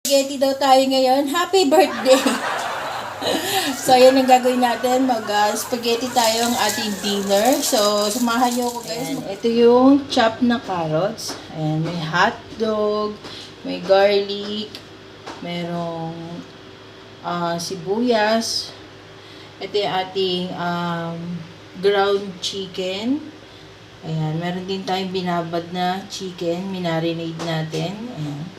Spaghetti daw tayo ngayon. Happy birthday! So, ayan ang gagawin natin. Mag-spaghetti tayo ang ating dinner. So, samahan niyo ako guys. Ayan, ito yung chopped na carrots. Ayan, may hotdog, may garlic, merong sibuyas. Ito yung ating ground chicken. Ayan, meron din tayong binabad na chicken. Minarinade natin. Ayan.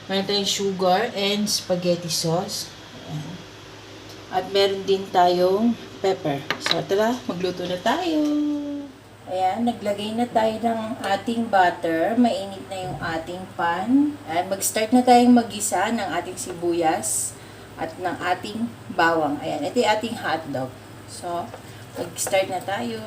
Meron tayong sugar and spaghetti sauce. Ayan. At meron din tayong pepper. So, tara, magluto na tayo. Ayan, naglagay na tayo ng ating butter. Mainit na yung ating pan. Ayan, mag-start na tayong mag-isa ng ating sibuyas at ng ating bawang. Ayan, ito yung ating hotdog. So, mag-start na tayo.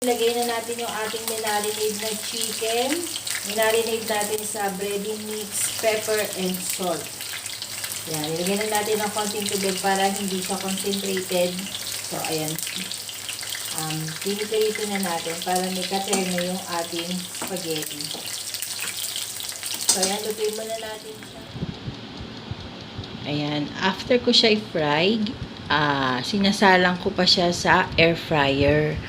Ilagay na natin yung ating minarinade na chicken. Minarinade natin sa breading mix, pepper, and salt. Yan, ilagay na natin ng konting tubig para hindi siya concentrated. So, ayan. Pinipirito na natin para may katerno yung ating spaghetti. So, ayan, lutuin muna natin siya. Ayan, after ko siya i-fry, sinasalang ko pa siya sa air fryer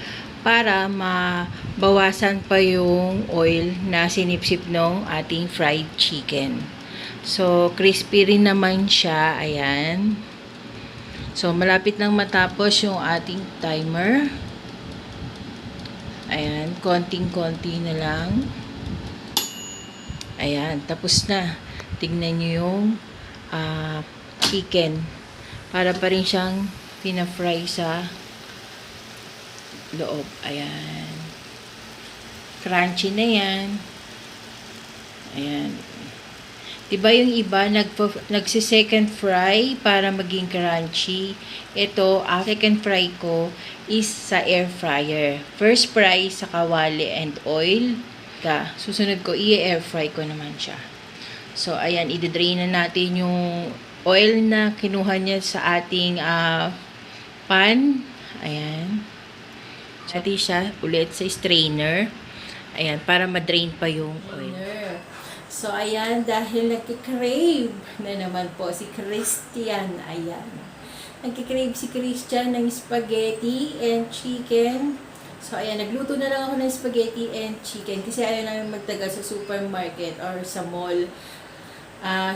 para mabawasan pa yung oil na sinipsip ng ating fried chicken. So, crispy rin naman siya. Ayan. So, malapit nang matapos yung ating timer. Ayan, konting-konti na lang. Ayan, tapos na. Tignan nyo yung chicken. Para pa rin siyang pina-fry sa loob. Ayan. Crunchy na yan. Ayan. Diba yung iba, nagsi-second fry para maging crunchy. Ito, second fry ko is sa air fryer. First fry sa kawali and oil. Susunod ko, i-air fry ko naman siya. So, ayan, i-drain na natin yung oil na kinuha niya sa ating pan. Ayan. Natin siya ulit sa strainer. Ayan, para ma-drain pa yung oil. So, ayan, dahil nagkikrave na naman po si Christian. Ayan. Nagkikrave si Christian ng spaghetti and chicken. So, ayan, nagluto na lang ako ng spaghetti and chicken kasi ayaw namin magtagal sa supermarket or sa mall.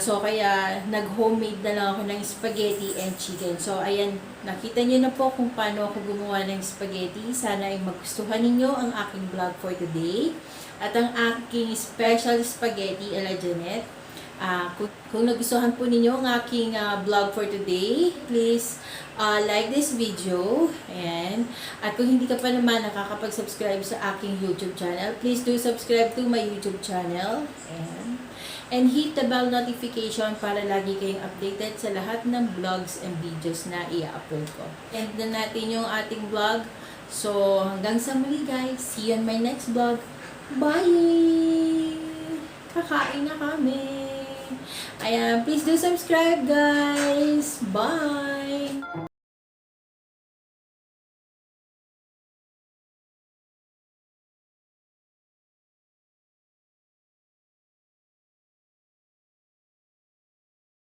So, kaya nag-homemade na lang ako ng spaghetti and chicken. So, ayan, nakita nyo na po kung paano ako gumawa ng spaghetti. Sana ay magustuhan ninyo ang aking vlog for today. At ang aking special spaghetti ala Janet. Kung nagustuhan po ninyo ang aking vlog for today, please like this video. Ayan. At kung hindi ka pa naman nakakapag-subscribe sa aking YouTube channel, please do subscribe to my YouTube channel. Ayan. And hit the bell notification para lagi kayong updated sa lahat ng vlogs and videos na i-upload ko. End na natin yung ating vlog. So, hanggang sa muli guys. See you on my next vlog. Bye! Kakain na kami. Ayan, please do subscribe guys. Bye!